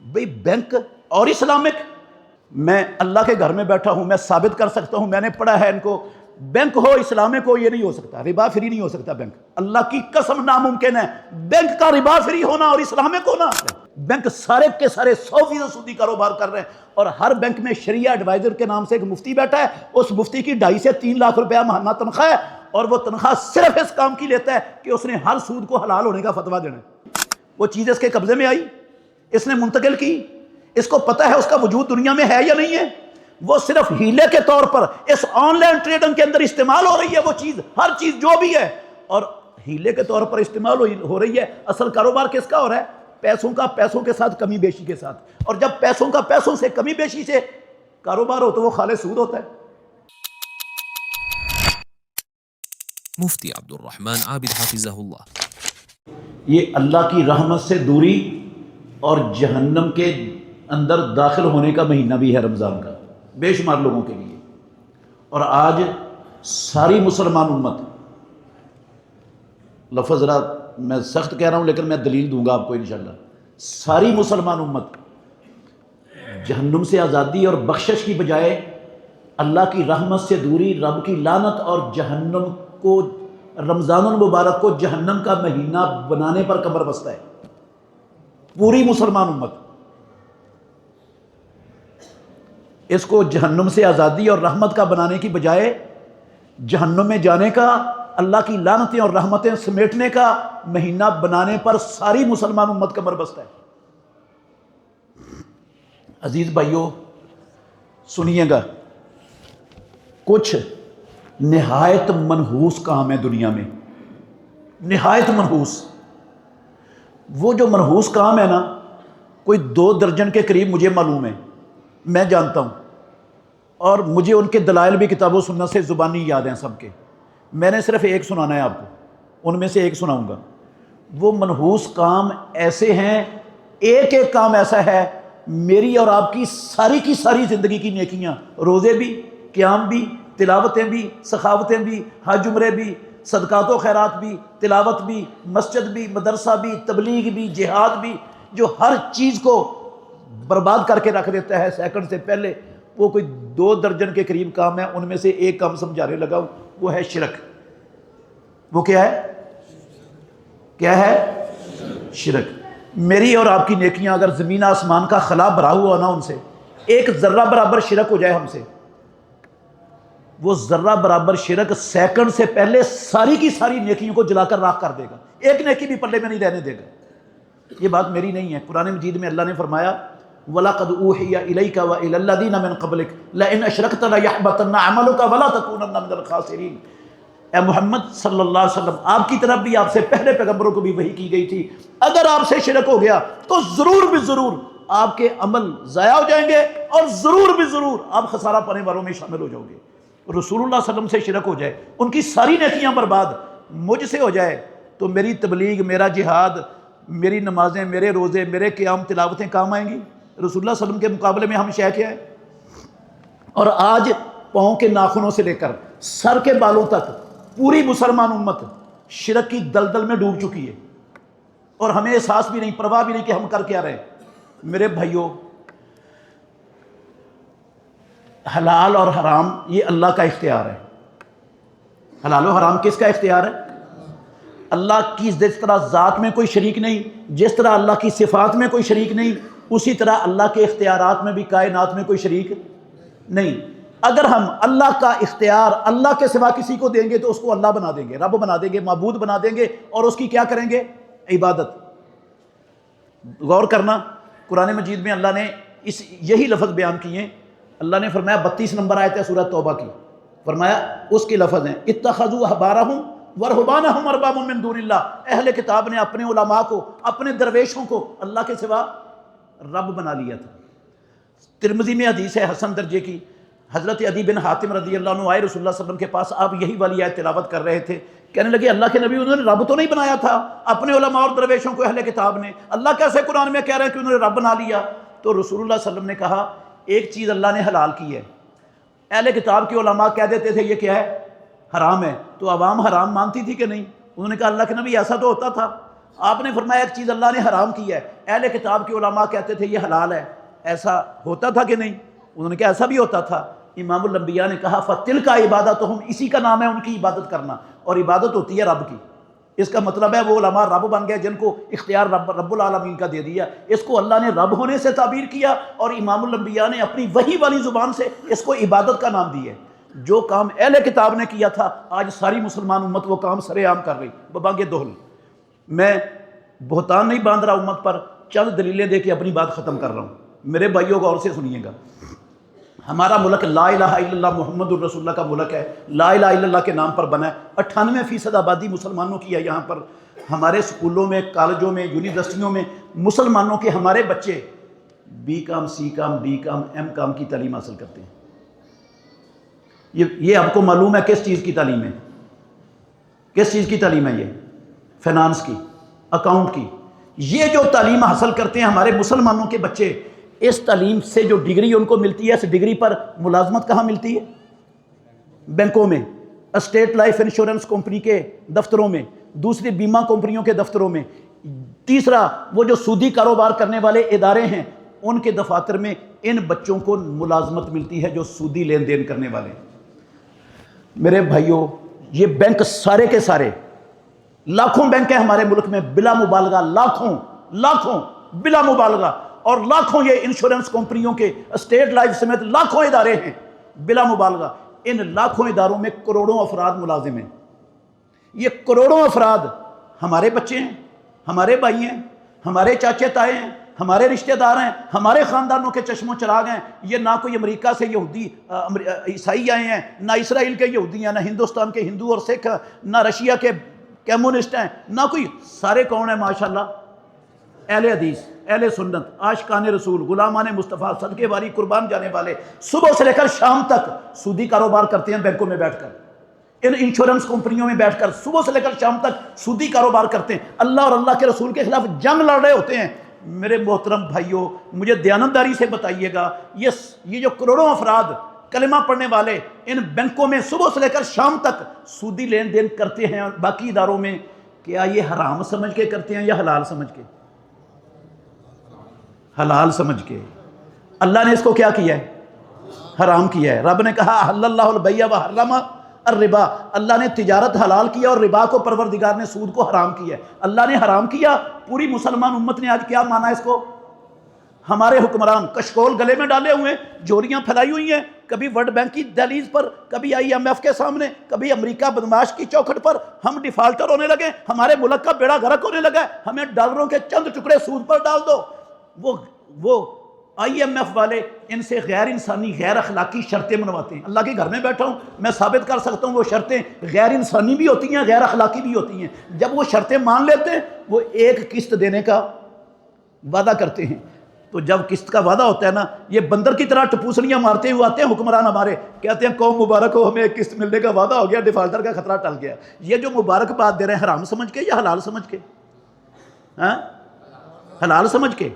بھئی بینک اور اسلامک، میں اللہ کے گھر میں بیٹھا ہوں، میں ثابت کر سکتا ہوں، میں نے پڑھا ہے ان کو، بینک ہو اسلامک ہو، یہ نہیں ہو سکتا، ربا فری نہیں ہو سکتا بینک، اللہ کی قسم ناممکن ہے بینک کا ربا فری ہونا اور اسلامک ہونا۔ بینک سارے کے سارے 100% سودی کاروبار کر رہے ہیں، اور ہر بینک میں شریعہ ایڈوائزر کے نام سے ایک مفتی بیٹھا ہے، اس مفتی کی 2.5 سے 3 لاکھ روپیہ ماہانہ تنخواہ ہے، اور وہ تنخواہ صرف اس کام کی لیتا ہے کہ اس نے ہر سود کو حلال ہونے کا فتویٰ دینا ہے۔ وہ چیز اس کے قبضے میں آئی، اس نے منتقل کی، اس کو پتہ ہے اس کا وجود دنیا میں ہے یا نہیں ہے، وہ صرف ہیلے کے طور پر اس آن لائن ٹریڈنگ کے اندر استعمال ہو رہی ہے، وہ چیز ہر چیز جو بھی ہے، اور ہیلے کے طور پر استعمال ہو رہی ہے۔ اصل کاروبار کس کا ہو رہا ہے؟ پیسوں کا پیسوں کے ساتھ کمی بیشی کے ساتھ، اور جب پیسوں کا پیسوں سے کمی بیشی سے کاروبار ہو تو وہ خالص سود ہوتا ہے۔ مفتی عبد الرحمن عابد حفظہ اللہ۔ یہ اللہ کی رحمت سے دوری اور جہنم کے اندر داخل ہونے کا مہینہ بھی ہے رمضان کا، بے شمار لوگوں کے لیے۔ اور آج ساری مسلمان امت، لفظ ذرا میں سخت کہہ رہا ہوں لیکن میں دلیل دوں گا آپ کو انشاءاللہ، ساری مسلمان امت جہنم سے آزادی اور بخشش کی بجائے اللہ کی رحمت سے دوری، رب کی لعنت اور جہنم کو، رمضان المبارک کو جہنم کا مہینہ بنانے پر کمر بستہ ہے پوری مسلمان امت۔ اس کو جہنم سے آزادی اور رحمت کا بنانے کی بجائے جہنم میں جانے کا، اللہ کی لعنتیں اور رحمتیں سمیٹنے کا مہینہ بنانے پر ساری مسلمان امت کمر بستہ ہے۔ عزیز بھائیو سنیے گا، کچھ نہایت منحوس کام ہے دنیا میں، نہایت منحوس۔ وہ جو منحوس کام ہے نا، کوئی 2 درجن کے قریب مجھے معلوم ہے، میں جانتا ہوں، اور مجھے ان کے دلائل بھی کتاب و سنت سے زبانی یاد ہیں سب کے، میں نے صرف ایک سنانا ہے آپ کو، ان میں سے ایک سناؤں گا۔ وہ منحوس کام ایسے ہیں، ایک ایک کام ایسا ہے میری اور آپ کی ساری زندگی کی نیکیاں، روزے بھی، قیام بھی، تلاوتیں بھی، سخاوتیں بھی، حج عمرے بھی، صدقات و خیرات بھی، تلاوت بھی، مسجد بھی، مدرسہ بھی، تبلیغ بھی، جہاد بھی، جو ہر چیز کو برباد کر کے رکھ دیتا ہے سیکنڈ سے پہلے، وہ کوئی 2 درجن کے قریب کام ہے۔ ان میں سے ایک کام سمجھانے لگا ہوں، وہ ہے شرک۔ وہ کیا ہے؟ کیا ہے؟ شرک۔ میری اور آپ کی نیکیاں اگر زمین آسمان کا خلا بھرا ہوا نا، ان سے ایک ذرہ برابر شرک ہو جائے ہم سے، وہ ذرہ برابر شرک سیکنڈ سے پہلے ساری کی ساری نیکیوں کو جلا کر راکھ کر دے گا، ایک نیکی بھی پلے میں نہیں رہنے دے گا۔ یہ بات میری نہیں ہے، قرآن مجید میں اللہ نے فرمایا وَلَقَدْ أُوحِيَ إِلَيْكَ وَإِلَى الَّذِينَ مِن قَبْلِكَ لَئِنْ أَشْرَكْتَ لَيَحْبَطَنَّ عَمَلُكَ وَلَا تَكُونَنَّ مِنَ الْخَاسِرِينَ۔ اے محمد صلی اللہ علیہ وسلم، آپ کی طرف بھی، آپ سے پہلے پیغمبروں کو بھی وحی کی گئی تھی، اگر آپ سے شرک ہو گیا تو ضرور بھی ضرور آپ کے عمل ضائع ہو جائیں گے، اور ضرور بھی ضرور آپ خسارہ پانے والوں میں شامل ہو جاؤ گے۔ رسول اللہ صلی اللہ علیہ وسلم سے شرک ہو جائے، ان کی ساری نیکیاں برباد، مجھ سے ہو جائے تو میری تبلیغ، میرا جہاد، میری نمازیں، میرے روزے، میرے قیام، تلاوتیں کام آئیں گی؟ رسول اللہ صلی اللہ علیہ وسلم کے مقابلے میں ہم شے کیا ہے؟ اور آج پاؤں کے ناخنوں سے لے کر سر کے بالوں تک پوری مسلمان امت شرک کی دلدل میں ڈوب چکی ہے، اور ہمیں احساس بھی نہیں، پرواہ بھی نہیں کہ ہم کر کیا رہے۔ میرے بھائیوں، حلال اور حرام یہ اللہ کا اختیار ہے۔ حلال و حرام کس کا اختیار ہے؟ اللہ کی جس طرح ذات میں کوئی شریک نہیں، جس طرح اللہ کی صفات میں کوئی شریک نہیں، اسی طرح اللہ کے اختیارات میں بھی کائنات میں کوئی شریک نہیں۔ اگر ہم اللہ کا اختیار اللہ کے سوا کسی کو دیں گے تو اس کو اللہ بنا دیں گے، رب بنا دیں گے، معبود بنا دیں گے، اور اس کی کیا کریں گے؟ عبادت۔ غور کرنا، قرآن مجید میں اللہ نے یہی لفظ بیان کیے۔ اللہ نے فرمایا 32 نمبر آیت ہے سورہ توبہ کی، فرمایا اس کے لفظ ہیں اتخذوا احبارہم ورہبانہم اربابا من دون اللہ۔ اہل کتاب نے اپنے علماء کو، اپنے درویشوں کو اللہ کے سوا رب بنا لیا تھا۔ ترمذی میں حدیث ہے حسن درجے کی، حضرت عدی بن حاتم رضی اللہ عنہ آئے رسول اللہ صلی اللہ علیہ وسلم کے پاس، آپ یہی والی آیت تلاوت کر رہے تھے، کہنے لگے اللہ کے نبی انہوں نے رب تو نہیں بنایا تھا، اپنے علماء اور درویشوں کو اہل کتاب نے، اللہ کیسے قرآن میں کہہ رہے ہیں کہ انہوں نے رب بنا لیا؟ تو رسول اللہ صلی اللہ علیہ وسلم نے کہا ایک چیز اللہ نے حلال کی ہے، اہل کتاب کے علماء کہہ دیتے تھے یہ کیا ہے؟ حرام ہے، تو عوام حرام مانتی تھی کہ نہیں؟ انہوں نے کہا اللہ کے نبی ایسا تو ہوتا تھا، آپ نے فرمایا ایک چیز اللہ نے حرام کی ہے، اہل کتاب کے علماء کہتے تھے یہ حلال ہے، ایسا ہوتا تھا کہ نہیں؟ انہوں نے کہا ایسا بھی ہوتا تھا۔ امام الانبیاء نے کہا فَتِلْكَ عِبَادَتُهُمْ، اسی کا نام ہے ان کی عبادت کرنا، اور عبادت ہوتی ہے رب کی۔ اس کا مطلب ہے وہ علماء رب بن گئے جن کو اختیار رب العالمین کا دے دیا۔ اس کو اللہ نے رب ہونے سے تعبیر کیا، اور امام الانبیاء نے اپنی وحی والی زبان سے اس کو عبادت کا نام دیا ہے۔ جو کام اہل کتاب نے کیا تھا آج ساری مسلمان امت وہ کام سرے عام کر رہی ببانگ دہل۔ میں بہتان نہیں باندھ رہا امت پر، چند دلیلیں دے کے اپنی بات ختم کر رہا ہوں۔ میرے بھائیوں غور سے سنیے گا، ہمارا ملک لا الہ الا اللہ محمد الرسول اللہ کا ملک ہے، لا الہ الا اللہ کے نام پر بنا ہے۔ 98% آبادی مسلمانوں کی ہے یہاں پر۔ ہمارے سکولوں میں، کالجوں میں، یونیورسٹیوں میں مسلمانوں کے ہمارے بچے B com, C com, D com, M com کی تعلیم حاصل کرتے ہیں۔ یہ آپ کو معلوم ہے کس چیز کی تعلیم ہے؟ کس چیز کی تعلیم ہے؟ یہ فائنانس کی، اکاؤنٹ کی۔ یہ جو تعلیم حاصل کرتے ہیں ہمارے مسلمانوں کے بچے، اس تعلیم سے جو ڈگری ان کو ملتی ہے، اس ڈگری پر ملازمت کہاں ملتی ہے؟ بینکوں میں، اسٹیٹ لائف انشورنس کمپنی کے دفتروں میں، دوسری بیمہ کمپنیوں کے دفتروں میں، تیسرا وہ جو سودی کاروبار کرنے والے ادارے ہیں ان کے دفاتر میں ان بچوں کو ملازمت ملتی ہے جو سودی لین دین کرنے والے۔ میرے بھائیوں یہ بینک سارے کے سارے، لاکھوں بینک ہیں ہمارے ملک میں بلا مبالغہ، لاکھوں بلا مبالغہ، اور لاکھوں یہ انشورنس کمپنیوں کے اسٹیٹ لائف سمیت لاکھوں ادارے ہیں بلا مبالغہ۔ ان لاکھوں اداروں میں کروڑوں افراد ملازم ہیں۔ یہ کروڑوں افراد ہمارے بچے ہیں، ہمارے بھائی ہیں، ہمارے چاچے تائے ہیں، ہمارے رشتہ دار ہیں، ہمارے خاندانوں کے چشم و چراغ ہیں۔ یہ نہ کوئی امریکہ سے یہودی عیسائی آئے ہیں، نہ اسرائیل کے یہودی ہیں، نہ ہندوستان کے ہندو اور سکھ، نہ رشیا کے کمیونسٹ ہیں، نہ کوئی، سارے کون ہیں ماشاءاللہ؟ اہل حدیث، اہل سنت، عاشقان رسول، غلامان مصطفیٰ، صدقے واری، قربان جانے والے، صبح سے لے کر شام تک سودی کاروبار کرتے ہیں بینکوں میں بیٹھ کر، ان انشورنس کمپنیوں میں بیٹھ کر صبح سے لے کر شام تک سودی کاروبار کرتے ہیں، اللہ اور اللہ کے رسول کے خلاف جنگ لڑ رہے ہوتے ہیں۔ میرے محترم بھائیوں مجھے دیانتداری سے بتائیے گا، یہ جو کروڑوں افراد کلمہ پڑھنے والے ان بینکوں میں صبح سے لے کر شام تک سودی لین دین کرتے ہیں اور باقی اداروں میں، کیا یہ حرام سمجھ کے کرتے ہیں یا حلال سمجھ کے؟ حلال سمجھ کے۔ اللہ نے اس کو کیا کیا ہے؟ حرام کیا ہے۔ رب نے کہا احل اللہ البیع وحرم الربا، اللہ نے تجارت حلال کیا اور ربا کو، پروردگار نے سود کو حرام کیا ہے۔ اللہ نے حرام کیا، پوری مسلمان امت نے آج کیا مانا اس کو؟ ہمارے حکمران کشکول گلے میں ڈالے ہوئے ہیں، جوریاں پھیلائی ہوئی ہیں، کبھی ورلڈ بینک کی دہلیز پر، کبھی IMF کے سامنے، کبھی امریکہ بدماش کی چوکھٹ پر ہم ڈیفالٹر ہونے لگے، ہمارے ملک کا بیڑا غرق ہونے لگا ہے، ہمیں ڈالروں کے چند ٹکڑے سود پر ڈال دو۔ وہ IMF والے ان سے غیر انسانی، غیر اخلاقی شرطیں منواتے ہیں۔ اللہ کے گھر میں بیٹھا ہوں، میں ثابت کر سکتا ہوں وہ شرطیں غیر انسانی بھی ہوتی ہیں، غیر اخلاقی بھی ہوتی ہیں۔ جب وہ شرطیں مان لیتے ہیں وہ ایک قسط دینے کا وعدہ کرتے ہیں، تو جب قسط کا وعدہ ہوتا ہے نا، یہ بندر کی طرح ٹپوسلیاں مارتے ہوئے آتے ہیں حکمران ہمارے، کہتے ہیں قوم مبارک ہو، ہمیں ایک قسط ملنے کا وعدہ ہو گیا، ڈیفالٹر کا خطرہ ٹل گیا۔ یہ جو مبارک بات دے رہے ہیں حرام سمجھ کے یا حلال سمجھ کے؟ ہاں، حلال سمجھ کے۔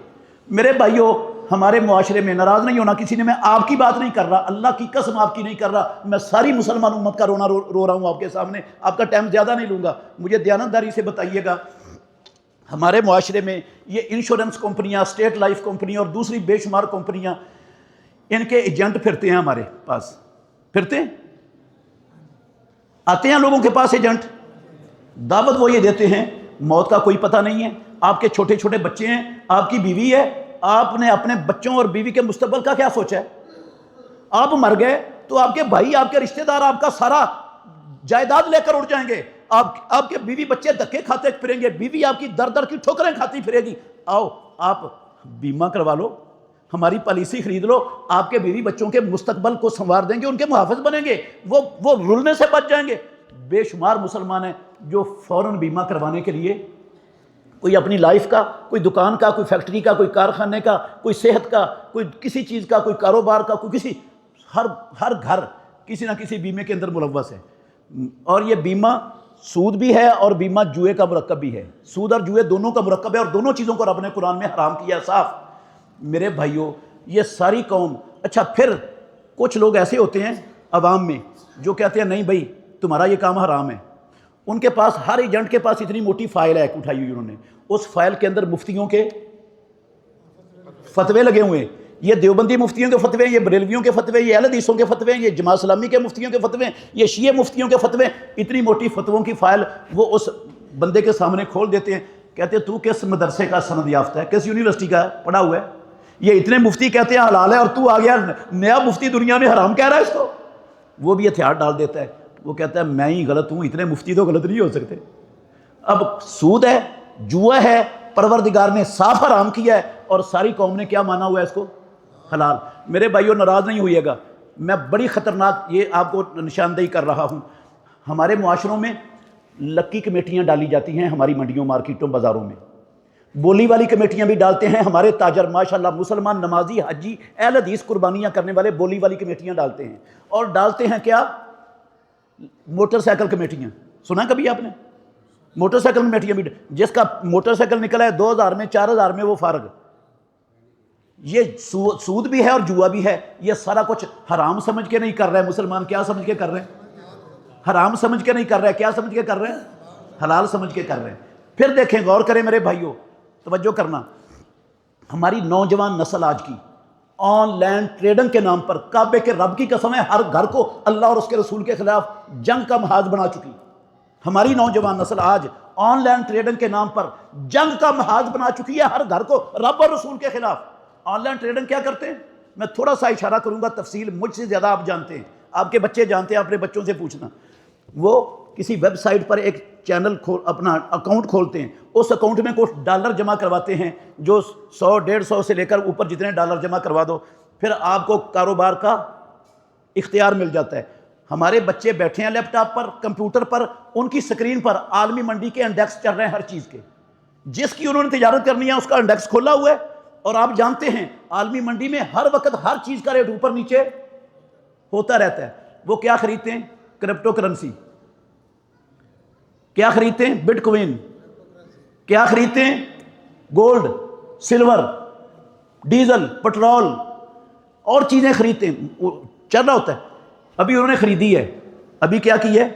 میرے بھائیوں ہمارے معاشرے میں، ناراض نہیں ہونا کسی نے، میں آپ کی بات نہیں کر رہا، اللہ کی قسم آپ کی نہیں کر رہا، میں ساری مسلمان امت کا رونا رو رہا ہوں آپ کے سامنے۔ آپ کا ٹائم زیادہ نہیں لوں گا، مجھے دیانتداری سے بتائیے گا، ہمارے معاشرے میں یہ انشورنس کمپنیاں، اسٹیٹ لائف کمپنیاں اور دوسری بے شمار کمپنیاں، ان کے ایجنٹ پھرتے ہیں ہمارے پاس، پھرتے ہیں، آتے ہیں لوگوں کے پاس ایجنٹ، دعوت وہ یہ دیتے ہیں، موت کا کوئی پتہ نہیں ہے، آپ کے چھوٹے چھوٹے بچے ہیں، آپ کی بیوی ہے، آپ نے اپنے بچوں اور بیوی کے مستقبل کا کیا سوچا ہے؟ آپ مر گئے تو آپ کے بھائی، آپ کے رشتہ دار آپ کا سارا جائیداد لے کر اڑ جائیں گے، آپ کے بیوی بچے دھکے کھاتے پھریں گے، بیوی آپ کی در در کی ٹھوکریں کھاتی پھرے گی۔ آؤ آپ بیمہ کروا لو، ہماری پالیسی خرید لو، آپ کے بیوی بچوں کے مستقبل کو سنوار دیں گے، ان کے محافظ بنیں گے، وہ رلنے سے بچ جائیں گے۔ بے شمار مسلمان ہیں جو فوراً بیمہ کروانے کے لیے، کوئی اپنی لائف کا، کوئی دکان کا، کوئی فیکٹری کا، کوئی کارخانے کا، کوئی صحت کا، کوئی کسی چیز کا، کوئی کاروبار کا، کوئی کسی، ہر گھر کسی نہ کسی بیمے کے اندر ملوث ہے۔ اور یہ بیمہ سود بھی ہے اور بیمہ جوئے کا مرکب بھی ہے، سود اور جوئے دونوں کا مرکب ہے، اور دونوں چیزوں کو رب نے قرآن میں حرام کیا صاف۔ میرے بھائیوں یہ ساری قوم، اچھا پھر کچھ لوگ ایسے ہوتے ہیں عوام میں جو کہتے ہیں نہیں بھائی تمہارا یہ کام حرام ہے، ان کے پاس ہر ایجنٹ کے پاس اتنی موٹی فائل ہے اٹھائی ہوئی انہوں نے، اس فائل کے اندر مفتیوں کے فتوے لگے ہوئے ہیں، یہ دیوبندی مفتیوں کے فتوے، یہ بریلویوں کے فتوے، یہ اہل حدیثوں کے فتوے، یہ جماعت اسلامی کے مفتیوں کے فتوے، یہ شیعہ مفتیوں کے فتوے، اتنی موٹی فتووں کی فائل وہ اس بندے کے سامنے کھول دیتے ہیں، کہتے ہیں تو کس مدرسے کا سند یافتہ ہے، کس یونیورسٹی کا پڑھا ہوا ہے؟ یہ اتنے مفتی کہتے ہیں حلال ہے اور تو آ گیا نیا مفتی دنیا میں حرام کہہ رہا ہے اس کو۔ وہ بھی ہتھیار ڈال دیتا ہے، وہ کہتا ہے میں ہی غلط ہوں، اتنے مفتی تو غلط نہیں ہو سکتے۔ اب سود ہے، جوا ہے، پروردگار نے صاف حرام کیا ہے اور ساری قوم نے کیا مانا ہوا ہے اس کو؟ حلال۔ میرے بھائیوں ناراض نہیں ہوئیے گا، میں بڑی خطرناک یہ آپ کو نشاندہی کر رہا ہوں۔ ہمارے معاشروں میں لکی کمیٹیاں ڈالی جاتی ہیں، ہماری منڈیوں، مارکیٹوں، بازاروں میں بولی والی کمیٹیاں بھی ڈالتے ہیں ہمارے تاجر، ماشاءاللہ مسلمان، نمازی، حجی، اہل حدیث، قربانیاں کرنے والے بولی والی کمیٹیاں ڈالتے ہیں، اور ڈالتے ہیں کیا؟ موٹر سائیکل کمیٹیاں۔ سنا کبھی آپ نے؟ موٹر سائیکل کمیٹیاں بھی، جس کا موٹر سائیکل نکلا ہے 2000 میں، 4000 میں وہ فارغ۔ یہ سود بھی ہے اور جوا بھی ہے، یہ سارا کچھ حرام سمجھ کے نہیں کر رہے مسلمان، کیا سمجھ کے کر رہے ہیں؟ حرام سمجھ کے نہیں کر رہے، کیا سمجھ کے کر رہے ہیں؟ حلال سمجھ کے کر رہے ہیں۔ پھر دیکھیں، غور کریں میرے بھائیوں، توجہ کرنا، ہماری نوجوان نسل آج کی آن لائن ٹریڈنگ کے نام پر، کعبے کے رب کی قسم ہے، ہر گھر کو اللہ اور اس کے رسول کے خلاف جنگ کا محاذ بنا چکی۔ ہماری نوجوان نسل آج آن لائن ٹریڈنگ کے نام پر جنگ کا محاذ بنا چکی ہے، ہر گھر کو رب اور رسول کے خلاف۔ آن لائن ٹریڈنگ کیا کرتے ہیں؟ میں تھوڑا سا اشارہ کروں گا، تفصیل مجھ سے زیادہ آپ جانتے ہیں، آپ کے بچے جانتے ہیں، اپنے بچوں سے پوچھنا۔ وہ کسی ویب سائٹ پر ایک چینل اپنا اکاؤنٹ کھولتے ہیں، اس اکاؤنٹ میں کچھ ڈالر جمع کرواتے ہیں، جو 100 150 سے لے کر اوپر جتنے ڈالر جمع کروا دو، پھر آپ کو کاروبار کا اختیار مل جاتا ہے۔ ہمارے بچے بیٹھے ہیں لیپ ٹاپ پر، کمپیوٹر پر، ان کی سکرین پر عالمی منڈی کے انڈیکس چل رہے ہیں، ہر چیز کے، جس کی انہوں نے تجارت کرنی ہے اس کا انڈیکس کھولا ہوا ہے، اور آپ جانتے ہیں عالمی منڈی میں ہر وقت ہر چیز کا ریٹ اوپر نیچے ہوتا رہتا ہے۔ وہ کیا خریدتے ہیں؟ Cryptocurrency. کیا خریدتے ہیں؟ Bitcoin. کیا خریدتے ہیں؟ گولڈ، سلور، ڈیزل، پٹرول اور چیزیں خریدتے ہیں، چل رہا ہوتا ہے۔ ابھی انہوں نے خریدی ہے، ابھی کیا کی ہے؟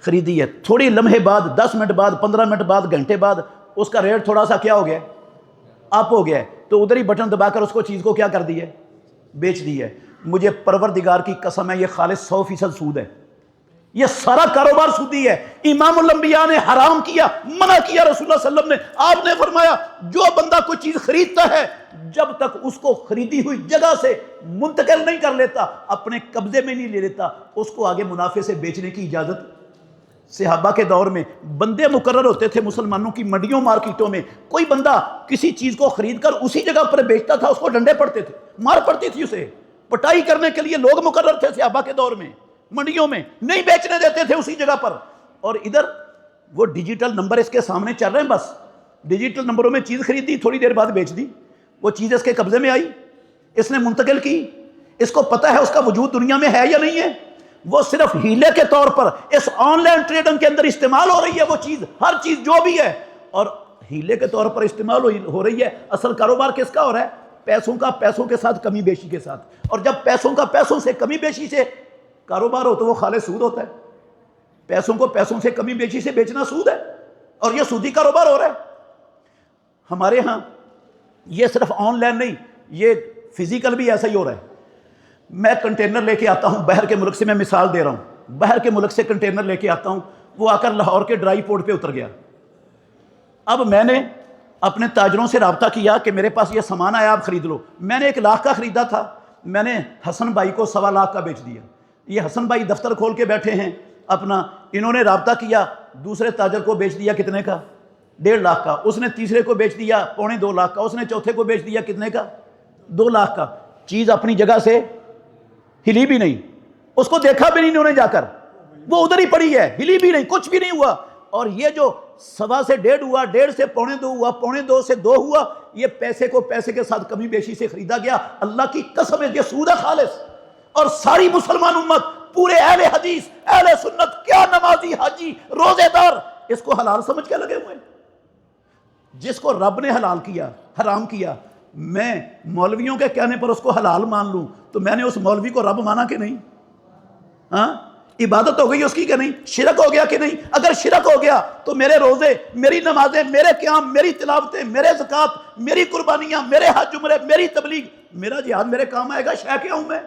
خریدی ہے، تھوڑی لمحے بعد، 10 منٹ بعد، 15 منٹ بعد، گھنٹے بعد اس کا ریٹ تھوڑا سا کیا ہو گیا؟ اپ ہو گیا ہے، تو ادھر ہی بٹن دبا کر اس کو چیز کو کیا کر دی ہے؟ بیچ دی ہے۔ مجھے پروردگار کی قسم ہے، یہ خالص 100% سود ہے، یہ سارا کاروبار سودی ہے۔ امام الانبیاء نے حرام کیا، منع کیا رسول اللہ صلی اللہ علیہ وسلم نے۔ آپ نے فرمایا جو بندہ کوئی چیز خریدتا ہے، جب تک اس کو خریدی ہوئی جگہ سے منتقل نہیں کر لیتا، اپنے قبضے میں نہیں لے لیتا، اس کو آگے منافع سے بیچنے کی اجازت۔ صحابہ کے دور میں بندے مقرر ہوتے تھے مسلمانوں کی منڈیوں، مارکیٹوں میں، کوئی بندہ کسی چیز کو خرید کر اسی جگہ پر بیچتا تھا، اس کو ڈنڈے پڑتے تھے، مار پڑتی تھی، اسے پٹائی کرنے کے لیے لوگ مقرر تھے صحابہ کے دور میں، منڈیوں میں نہیں بیچنے دیتے تھے اسی جگہ پر۔ اور ادھر وہ ڈیجیٹل نمبر اس کے سامنے چل رہے ہیں، بس ڈیجیٹل نمبروں میں چیز خریدی، تھوڑی دیر بعد بیچ دی، وہ چیز اس کے قبضے میں آئی، اس نے منتقل کی، اس کو پتہ ہے اس کا وجود دنیا میں ہے یا نہیں ہے، وہ صرف ہیلے کے طور پر اس آن لائن ٹریڈنگ کے اندر استعمال ہو رہی ہے، وہ چیز، ہر چیز جو بھی ہے، اور ہیلے کے طور پر استعمال ہو رہی ہے۔ اصل کاروبار کس کا ہو رہا ہے؟ پیسوں کا، پیسوں کے ساتھ کمی بیشی کے ساتھ۔ اور جب پیسوں کا پیسوں سے کمی بیشی سے کاروبار ہو تو وہ خالص سود ہوتا ہے۔ پیسوں کو پیسوں سے کمی بیشی سے بیچنا سود ہے، اور یہ سودی کاروبار ہو رہا ہے ہمارے ہاں۔ یہ صرف آن لائن نہیں، یہ فزیکل بھی ایسا ہی ہو رہا ہے۔ میں کنٹینر لے کے آتا ہوں باہر کے ملک سے، میں مثال دے رہا ہوں، باہر کے ملک سے کنٹینر لے کے آتا ہوں، وہ آ کر لاہور کے ڈرائی پورٹ پہ اتر گیا۔ اب میں نے اپنے تاجروں سے رابطہ کیا کہ میرے پاس یہ سامان آیا، آپ خرید لو۔ میں نے 1 لاکھ کا خریدا تھا، میں نے حسن بھائی کو 1.25 لاکھ کا بیچ دیا۔ یہ حسن بھائی دفتر کھول کے بیٹھے ہیں اپنا، انہوں نے رابطہ کیا، دوسرے تاجر کو بیچ دیا کتنے کا؟ 1.5 لاکھ کا، اس نے تیسرے کو بیچ دیا 2.25 لاکھ کا، اس نے چوتھے کو بیچ دیا کتنے کا؟ 2 لاکھ کا۔ چیز اپنی جگہ سے ہلی بھی نہیں، اس کو دیکھا بھی نہیں انہوں نے جا کر، وہ ادھر ہی پڑی ہے، ہلی بھی نہیں، کچھ بھی نہیں ہوا۔ اور یہ جو 1.25 سے 1.5 ہوا، 1.5 سے 2.25 ہوا، 2.25 سے 2 ہوا، یہ پیسے کو پیسے کے ساتھ کمی بیشی سے خریدا گیا۔ اللہ کی قسم ہے یہ سود ہے خالص۔ اور ساری مسلمان امت، پورے اہل حدیث، اہل سنت، کیا نمازی، حاجی، روزے دار، اس کو حلال سمجھ کے لگے ہوئے ہیں۔ جس کو رب نے حلال کیا، حرام کیا، میں مولویوں کے کہنے پر اس کو حلال مان لوں تو میں نے اس مولوی کو رب مانا کہ نہیں؟ ہاں، عبادت ہو گئی اس کی کہ نہیں؟ شرک ہو گیا کہ نہیں؟ اگر شرک ہو گیا تو میرے روزے، میری نمازیں، میرے قیام، میری تلاوتیں، میرے زکوٰۃ، میری قربانیاں، میرے حج عمرے، میری تبلیغ، میرا جہاد میرے کام آئے گا؟ شے کیا ہوں میں؟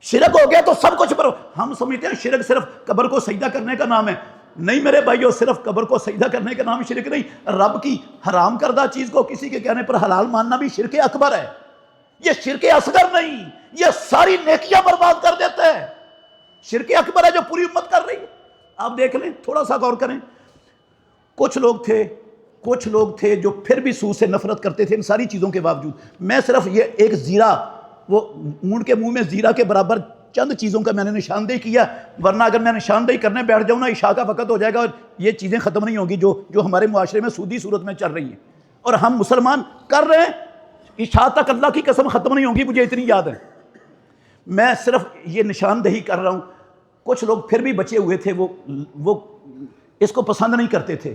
شرک ہو گیا تو سب کچھ پر ہم سمجھتے ہیں شرک صرف قبر کو سجدہ کرنے کا نام ہے. نہیں میرے بھائیو، صرف قبر کو سجدہ کرنے کا نام شرک نہیں. رب کی حرام کردہ چیز کو کسی کے کہنے پر حلال ماننا بھی شرک اکبر ہے. یہ شرک اصغر نہیں، یہ ساری نیکیاں برباد کر دیتا ہے. شرک اکبر ہے جو پوری امت کر رہی ہے. آپ دیکھ لیں، تھوڑا سا غور کریں. کچھ لوگ تھے جو پھر بھی سود سے نفرت کرتے تھے ان ساری چیزوں کے باوجود. میں صرف یہ ایک زیرہ، وہ اونٹ کے منہ میں زیرہ کے برابر چند چیزوں کا میں نے نشاندہی کیا، ورنہ اگر میں نشاندہی کرنے بیٹھ جاؤں نا، عشاء کا وقت ہو جائے گا اور یہ چیزیں ختم نہیں ہوں گی جو ہمارے معاشرے میں سودی صورت میں چل رہی ہیں اور ہم مسلمان کر رہے ہیں. عشاء تک اللہ کی قسم ختم نہیں ہوں گی، مجھے اتنی یاد ہے. میں صرف یہ نشاندہی کر رہا ہوں. کچھ لوگ پھر بھی بچے ہوئے تھے، وہ اس کو پسند نہیں کرتے تھے.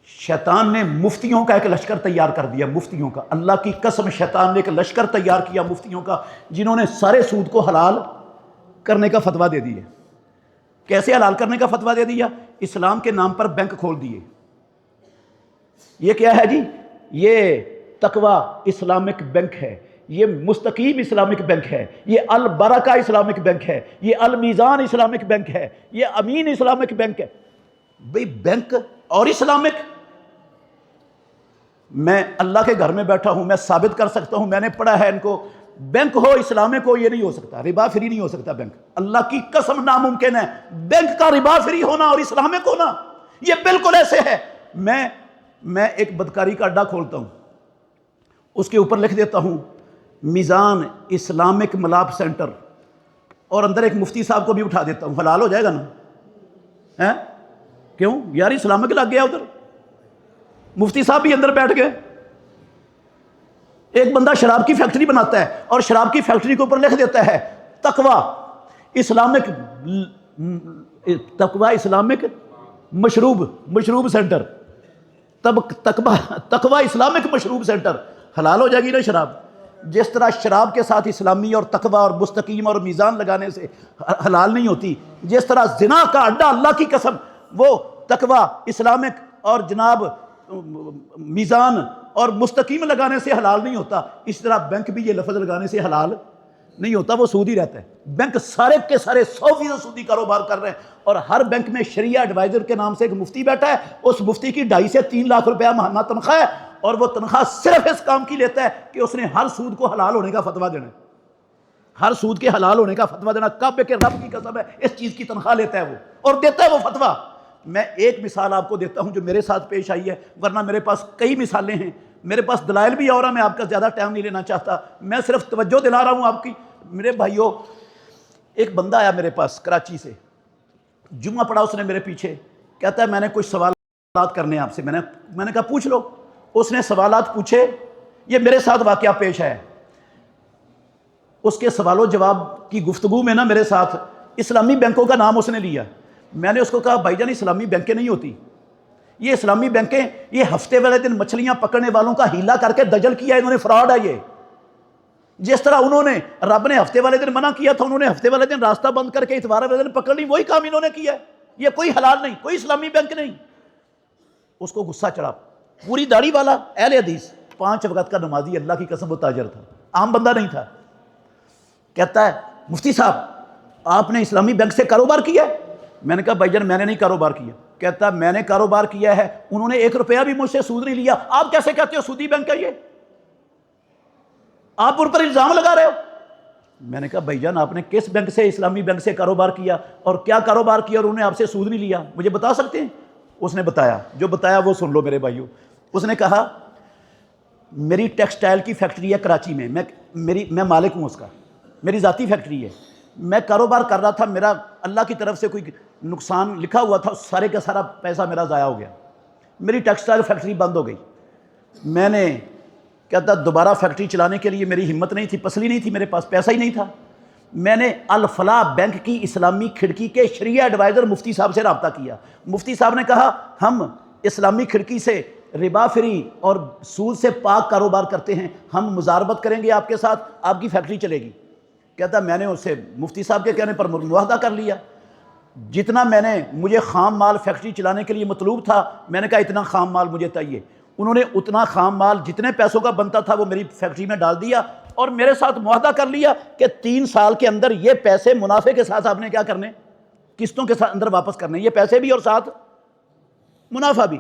شیطان نے مفتیوں کا ایک لشکر تیار کر دیا، مفتیوں کا. اللہ کی قسم شیطان نے ایک لشکر تیار کیا مفتیوں کا، جنہوں نے سارے سود کو حلال کرنے کا فتویٰ دے دیے. کیسے حلال کرنے کا فتویٰ دے دیا؟ اسلام کے نام پر بینک کھول دیے. یہ کیا ہے جی؟ یہ تقوی اسلامک بینک ہے، یہ مستقیم اسلامک بینک ہے، یہ البرکہ اسلامک بینک ہے، یہ المیزان اسلامک بینک ہے، یہ امین اسلامک بینک ہے. بھئی بینک اور اسلامک؟ میں اللہ کے گھر میں بیٹھا ہوں، میں ثابت کر سکتا ہوں، میں نے پڑھا ہے ان کو. بینک ہو اسلامک ہو، یہ نہیں ہو سکتا. ربا فری نہیں ہو سکتا بینک. اللہ کی قسم ناممکن ہے بینک کا ربا فری ہونا اور اسلامک ہونا. یہ بالکل ایسے ہے. میں ایک بدکاری کا اڈا کھولتا ہوں، اس کے اوپر لکھ دیتا ہوں میزان اسلامک ملاپ سینٹر، اور اندر ایک مفتی صاحب کو بھی اٹھا دیتا ہوں. حلال ہو جائے گا نا؟ کیوں یار؟ اسلامک لگ گیا ادھر، مفتی صاحب بھی اندر بیٹھ گئے. ایک بندہ شراب کی فیکٹری بناتا ہے اور شراب کی فیکٹری کے اوپر لکھ دیتا ہے تقوی اسلامک مشروب سینٹر، تقوی اسلامک مشروب سینٹر. حلال ہو جائے گی نا شراب؟ جس طرح شراب کے ساتھ اسلامی اور تقوی اور مستقیم اور میزان لگانے سے حلال نہیں ہوتی، جس طرح زنا کا اڈا اللہ کی قسم وہ تقوی اسلامک اور جناب میزان اور مستقیم لگانے سے حلال نہیں ہوتا، اس طرح بینک بھی یہ لفظ لگانے سے حلال نہیں ہوتا، وہ سود ہی رہتا ہے. بینک سارے کے سارے 100% سودی کاروبار کر رہے ہیں، اور ہر بینک میں شریعہ ایڈوائزر کے نام سے ایک مفتی بیٹھا ہے. اس مفتی کی 2.5 سے 3 لاکھ روپیہ ماہانہ تنخواہ ہے، اور وہ تنخواہ صرف اس کام کی لیتا ہے کہ اس نے ہر سود کو حلال ہونے کا فتویٰ دینا ہے. ہر سود کے حلال ہونے کا فتویٰ دینا. کعبے کے رب کی قسم ہے اس چیز کی تنخواہ لیتا ہے وہ، اور دیتا ہے وہ فتویٰ. میں ایک مثال آپ کو دیتا ہوں جو میرے ساتھ پیش آئی ہے، ورنہ میرے پاس کئی مثالیں ہیں، میرے پاس دلائل بھی اور ہیں. میں آپ کا زیادہ ٹائم نہیں لینا چاہتا، میں صرف توجہ دلا رہا ہوں آپ کی. میرے بھائیوں، ایک بندہ آیا میرے پاس کراچی سے، جمعہ پڑھا اس نے میرے پیچھے، کہتا ہے میں نے کچھ سوالات کرنے ہیں آپ سے. میں نے کہا پوچھ لو. اس نے سوالات پوچھے. یہ میرے ساتھ واقعہ پیش ہے. اس کے سوال و جواب کی گفتگو میں نا میرے ساتھ اسلامی بینکوں کا نام اس نے لیا. میں نے اس کو کہا بھائی جان اسلامی بینکیں نہیں ہوتی، یہ اسلامی بینکیں یہ ہفتے والے دن مچھلیاں پکڑنے والوں کا ہیلا کر کے دجل کیا، انہوں نے فراڈ ہے. یہ جس طرح انہوں نے رب نے ہفتے والے دن منع کیا تھا، انہوں نے ہفتے والے دن راستہ بند کر کے اتوار والے دن پکڑ لی، وہی کام انہوں نے کیا ہے. یہ کوئی حلال نہیں، کوئی اسلامی بینک نہیں. اس کو غصہ چڑھا. پوری داڑھی والا، اہل حدیث، 5 وقت کا نمازی، اللہ کی قسم وہ تاجر تھا، عام بندہ نہیں تھا. کہتا ہے مفتی صاحب آپ نے اسلامی بینک سے کاروبار کیا ہے؟ میں نے کہا بھائی جان میں نے نہیں کاروبار کیا. کہتا میں نے کاروبار کیا ہے، انہوں نے 1 روپیہ بھی مجھ سے سود نہیں لیا. آپ کیسے کہتے ہو سودی بینک ہے یہ؟ آپ ان پر الزام لگا رہے ہو. میں نے کہا بھائی جان آپ نے کس بینک سے، اسلامی بینک سے کاروبار کیا اور کیا کاروبار کیا اور انہوں نے آپ سے سود نہیں لیا؟ مجھے بتا سکتے ہیں؟ اس نے بتایا، جو بتایا وہ سن لو میرے بھائیو. اس نے کہا میری ٹیکسٹائل کی فیکٹری ہے کراچی میں، میں مالک ہوں اس کا، میری ذاتی فیکٹری ہے. میں کاروبار کر رہا تھا، میرا اللہ کی طرف سے کوئی نقصان لکھا ہوا تھا، سارے کا سارا پیسہ میرا ضائع ہو گیا. میری ٹیکسٹائل فیکٹری بند ہو گئی. میں نے کہتا دوبارہ فیکٹری چلانے کے لیے میری ہمت نہیں تھی، پسلی نہیں تھی، میرے پاس پیسہ ہی نہیں تھا. میں نے الفلاح بینک کی اسلامی کھڑکی کے شریعہ ایڈوائزر مفتی صاحب سے رابطہ کیا. مفتی صاحب نے کہا ہم اسلامی کھڑکی سے ربا فری اور سود سے پاک کاروبار کرتے ہیں، ہم مزاربت کریں گے آپ کے ساتھ، آپ کی فیکٹری چلے گی. کہتا میں نے اسے مفتی صاحب کے کہنے پر معاہدہ کر لیا، جتنا مجھے خام مال فیکٹری چلانے کے لیے مطلوب تھا، میں نے کہا اتنا خام مال مجھے چاہیے، انہوں نے اتنا خام مال جتنے پیسوں کا بنتا تھا وہ میری فیکٹری میں ڈال دیا، اور میرے ساتھ معاہدہ کر لیا کہ 3 سال کے اندر یہ پیسے منافع کے ساتھ آپ نے کیا کرنے، قسطوں کے ساتھ اندر واپس کرنے، یہ پیسے بھی اور ساتھ منافع بھی۔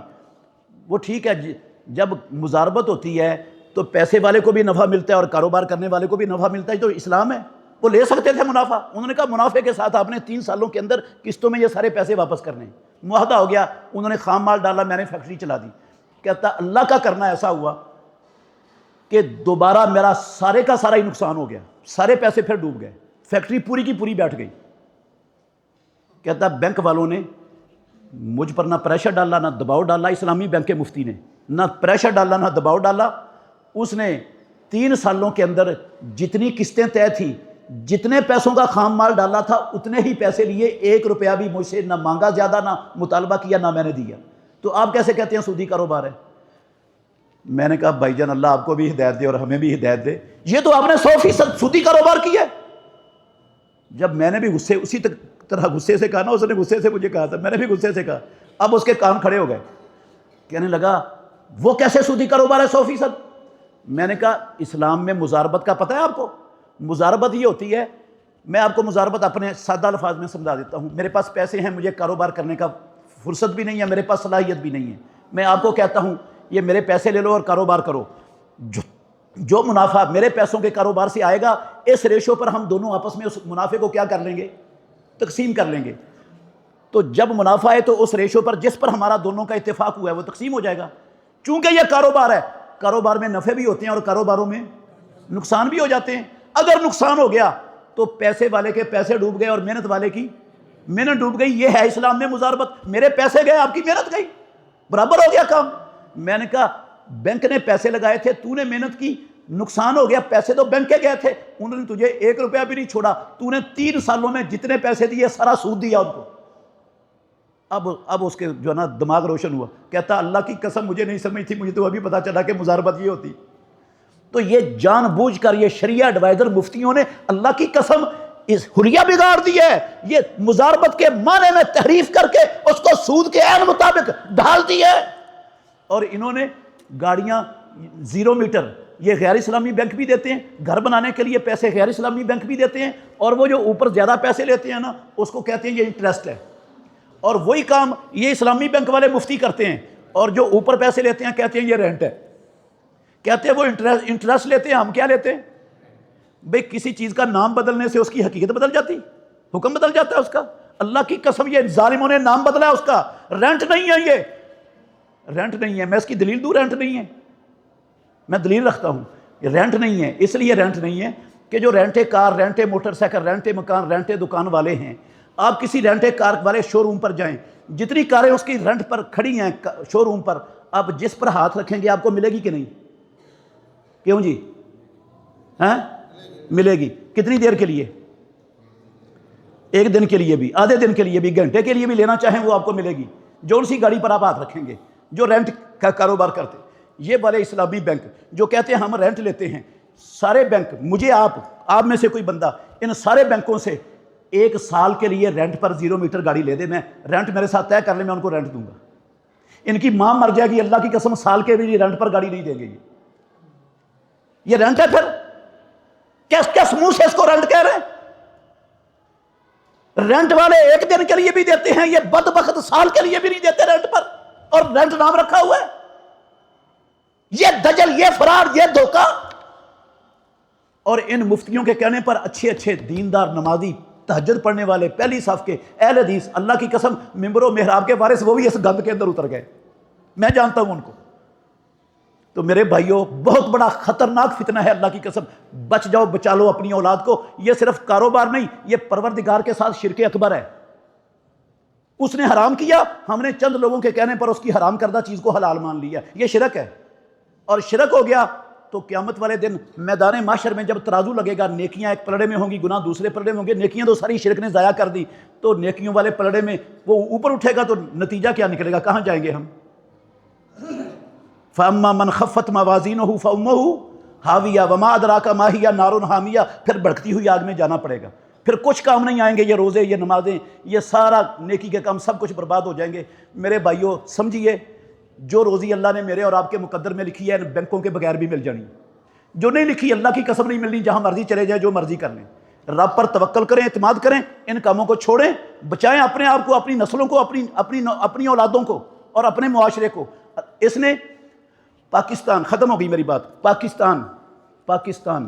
وہ ٹھیک ہے، جب مزاربت ہوتی ہے تو پیسے والے کو بھی نفع ملتا ہے اور کاروبار کرنے والے کو بھی نفع ملتا ہے، تو اسلام ہے، وہ لے سکتے تھے منافع، انہوں نے کہا منافع کے ساتھ آپ نے 3 سالوں کے اندر قسطوں میں یہ سارے پیسے واپس کرنے، معاہدہ ہو گیا، انہوں نے خام مال ڈالا، میں نے فیکٹری چلا دی۔ کہتا اللہ کا کرنا ایسا ہوا کہ دوبارہ میرا سارے کا سارا ہی نقصان ہو گیا، سارے پیسے پھر ڈوب گئے، فیکٹری پوری کی پوری بیٹھ گئی۔ کہتا بینک والوں نے مجھ پر نہ پریشر ڈالا نہ دباؤ ڈالا، اسلامی بینک کے مفتی نے نہ پریشر ڈالا نہ دباؤ ڈالا، اس نے 3 سالوں کے اندر جتنی قسطیں طے تھی، جتنے پیسوں کا خام مال ڈالا تھا اتنے ہی پیسے لیے، 1 روپیہ بھی مجھ سے نہ مانگا، زیادہ نہ مطالبہ کیا، نہ میں نے دیا۔ تو آپ کیسے کہتے ہیں سودی کاروبار ہے؟ میں نے کہا بھائی جان اللہ آپ کو بھی ہدایت دے اور ہمیں بھی ہدایت دے، یہ تو آپ نے 100% سودی کاروبار کیا ہے۔ جب میں نے بھی اسی طرح غصے سے کہا نا، اس نے غصے سے مجھے کہا تھا، میں نے بھی غصے سے کہا، اب اس کے کان کھڑے ہو گئے، کہنے لگا وہ کیسے سودی کاروبار ہے 100%؟ میں نے کہا اسلام میں مزاربت کا پتہ ہے آپ کو؟ مزاربت یہ ہوتی ہے، میں آپ کو مزاربت اپنے سادہ الفاظ میں سمجھا دیتا ہوں۔ میرے پاس پیسے ہیں، مجھے کاروبار کرنے کا فرصت بھی نہیں ہے، میرے پاس صلاحیت بھی نہیں ہے، میں آپ کو کہتا ہوں یہ میرے پیسے لے لو اور کاروبار کرو، جو منافع میرے پیسوں کے کاروبار سے آئے گا، اس ریشو پر ہم دونوں آپس میں اس منافع کو کیا کر لیں گے، تقسیم کر لیں گے۔ تو جب منافع ہے تو اس ریشو پر جس پر ہمارا دونوں کا اتفاق ہوا ہے وہ تقسیم ہو جائے گا۔ چونکہ یہ کاروبار ہے، کاروبار میں نفع بھی ہوتے ہیں اور کاروباروں میں نقصان بھی ہو جاتے ہیں۔ اگر نقصان ہو گیا تو پیسے والے کے پیسے ڈوب گئے اور محنت والے کی محنت ڈوب گئی، یہ ہے اسلام میں مزاربت۔ میرے پیسے گئے، آپ کی محنت گئی، برابر ہو گیا کام۔ میں نے کہا بینک نے پیسے لگائے تھے، تو نے محنت کی، نقصان ہو گیا، پیسے تو بینک کے گئے تھے، انہوں نے تجھے 1 روپیہ بھی نہیں چھوڑا، تو نے 3 سالوں میں جتنے پیسے دیے سارا سود دیا ان کو۔ اب اس کے جو ہے نا دماغ روشن ہوا، کہتا اللہ کی قسم مجھے نہیں سمجھ تھی، مجھے تو ابھی پتا چلا کہ مزاربت یہ ہوتی۔ تو یہ جان بوجھ کر یہ شریعہ ایڈوائزر مفتیوں نے اللہ کی قسم اس حلیہ بگاڑ دی ہے، یہ مزاربت کے معنی میں تحریف کر کے اس کو سود کے عین مطابق ڈھال دی ہے۔ اور انہوں نے گاڑیاں 0 میٹر، یہ غیر اسلامی بینک بھی دیتے ہیں، گھر بنانے کے لیے پیسے غیر اسلامی بینک بھی دیتے ہیں، اور وہ جو اوپر زیادہ پیسے لیتے ہیں نا اس کو کہتے ہیں یہ انٹرسٹ ہے، اور وہی کام یہ اسلامی بینک والے مفتی کرتے ہیں، اور جو اوپر پیسے لیتے ہیں کہتے ہیں یہ رینٹ ہے، کہتے ہیں وہ انٹرسٹ لیتے ہیں، ہم کیا لیتے ہیں؟ بھئی کسی چیز کا نام بدلنے سے اس کی حقیقت بدل جاتی، حکم بدل جاتا ہے اس کا۔ اللہ کی قسم یہ ظالموں نے نام بدلا ہے اس کا، رینٹ نہیں ہے، یہ رینٹ نہیں ہے۔ میں اس کی دلیل دوں، رینٹ نہیں ہے، میں دلیل رکھتا ہوں، یہ رینٹ نہیں ہے۔ اس لیے رینٹ نہیں ہے کہ جو رینٹے کار، رینٹے موٹر سائیکل، رینٹے مکان، رینٹے دکان والے ہیں، آپ کسی رینٹے کار والے شو روم پر جائیں، جتنی کاریں اس کی رینٹ پر کھڑی ہیں شو روم پر، آپ جس پر ہاتھ رکھیں گے آپ کو ملے گی کہ نہیں؟ کیوں جی؟ ہاں ملے گی۔ کتنی دیر کے لیے؟ 1 دن کے لیے بھی، آدھے دن کے لیے بھی، گھنٹے کے لیے بھی لینا چاہیں وہ آپ کو ملے گی، جو اسی گاڑی پر آپ ہاتھ رکھیں گے، جو رینٹ کا کاروبار کرتے۔ یہ والے اسلامی بینک جو کہتے ہیں ہم رینٹ لیتے ہیں، سارے بینک، مجھے آپ میں سے کوئی بندہ ان سارے بینکوں سے 1 سال کے لیے رینٹ پر 0 میٹر گاڑی لے دے، میں رینٹ میرے ساتھ طے کر لیں، میں ان کو رینٹ دوں گا۔ ان کی ماں مر جائے گی، اللہ کی قسم سال کے لیے رینٹ پر گاڑی نہیں دیں گے۔ یہ رینٹ ہے؟ پھر کس منہ سے اس کو رینٹ کہہ رہے ہیں؟ رینٹ والے 1 دن کے لیے بھی دیتے ہیں، یہ بدبخت سال کے لیے بھی نہیں دیتے رینٹ پر، اور رینٹ نام رکھا ہوا ہے۔ یہ دجل، یہ فرار، یہ دھوکہ۔ اور ان مفتیوں کے کہنے پر اچھے دیندار، نمازی، تہجد پڑھنے والے، پہلی صف کے اہل حدیث، اللہ کی قسم ممبر و محراب کے وارث، وہ بھی اس گند کے اندر اتر گئے، میں جانتا ہوں ان کو۔ تو میرے بھائیوں بہت بڑا خطرناک فتنہ ہے، اللہ کی قسم بچ جاؤ، بچا لو اپنی اولاد کو۔ یہ صرف کاروبار نہیں، یہ پروردگار کے ساتھ شرک اکبر ہے۔ اس نے حرام کیا، ہم نے چند لوگوں کے کہنے پر اس کی حرام کردہ چیز کو حلال مان لیا، یہ شرک ہے۔ اور شرک ہو گیا تو قیامت والے دن میدان محشر میں جب ترازو لگے گا، نیکیاں ایک پلڑے میں ہوں گی، گناہ دوسرے پلڑے میں ہوں گے، نیکیاں تو ساری شرک نے ضائع کر دی، تو نیکیوں والے پلڑے میں وہ اوپر اٹھے گا تو نتیجہ کیا نکلے گا؟ کہاں جائیں گے ہم؟ فَأَمَّا مَنْ خَفَّتْ مَوَازِينُهُ فَأُمُّهُ حاویہ وما ادراک ما ہی نار حامیہ، پھر بھڑکتی ہوئی آگ میں جانا پڑے گا، پھر کچھ کام نہیں آئیں گے، یہ روزے، یہ نمازیں، یہ سارا نیکی کے کام سب کچھ برباد ہو جائیں گے۔ میرے بھائیوں سمجھیے، جو روزی اللہ نے میرے اور آپ کے مقدر میں لکھی ہے بینکوں کے بغیر بھی مل جانی، جو نہیں لکھی اللہ کی قسم نہیں ملنی، جہاں مرضی چلے جائیں جو مرضی کر لیں۔ رب پر توکل کریں، اعتماد کریں، ان کاموں کو چھوڑیں، بچائیں اپنے آپ کو، اپنی نسلوں کو، اپنی اولادوں کو اور اپنے معاشرے کو۔ اس نے پاکستان، ختم ہو گئی میری بات، پاکستان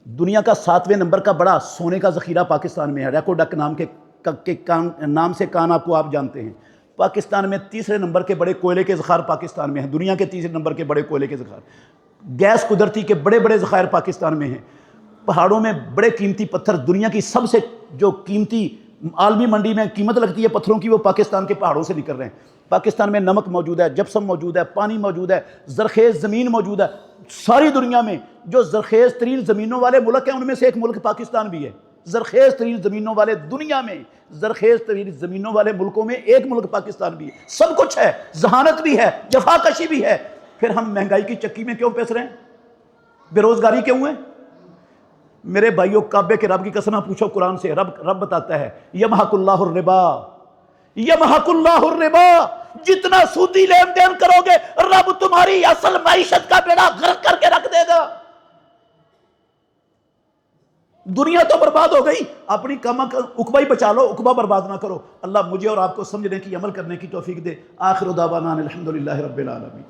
دنیا کا 7ویں نمبر کا بڑا سونے کا ذخیرہ پاکستان میں ہے، ریکوڈک نام سے کان آپ جانتے ہیں۔ پاکستان میں 3 نمبر کے بڑے کوئلے کے ذخائر پاکستان میں ہیں، دنیا کے 3 نمبر کے بڑے کوئلے کے ذخائر، گیس قدرتی کے بڑے ذخائر پاکستان میں ہیں، پہاڑوں میں بڑے قیمتی پتھر، دنیا کی سب سے جو قیمتی عالمی منڈی میں قیمت لگتی ہے پتھروں کی، وہ پاکستان کے پہاڑوں سے نکل رہے ہیں۔ پاکستان میں نمک موجود ہے، جپسم موجود ہے، پانی موجود ہے، زرخیز زمین موجود ہے۔ ساری دنیا میں جو زرخیز ترین زمینوں والے ملک ہیں ان میں سے ایک ملک پاکستان بھی ہے۔ زرخیز ترین زمینوں والے دنیا میں، زرخیز ترین زمینوں والے ملکوں میں ایک ملک پاکستان بھی ہے۔ سب کچھ ہے، ذہانت بھی ہے، جفاکشی بھی ہے، پھر ہم مہنگائی کی چکی میں کیوں پھنس رہے ہیں؟ بے روزگاری کیوں ہے؟ میرے بھائیوں کعبے کے رب کی قسم پوچھو قرآن سے، رب بتاتا ہے یمحق اللہ الربا، یمحق اللہ الربا، جتنا سودی لین دین کرو گے رب تمہاری اصل معیشت کا بیڑا غرق کر کے رکھ دے گا۔ دنیا تو برباد ہو گئی، اپنی کم عقبہ ہی بچا لو، عقبہ برباد نہ کرو۔ اللہ مجھے اور آپ کو سمجھنے کی، عمل کرنے کی توفیق دے۔ آخر دعوانا الحمدللہ رب العالمین۔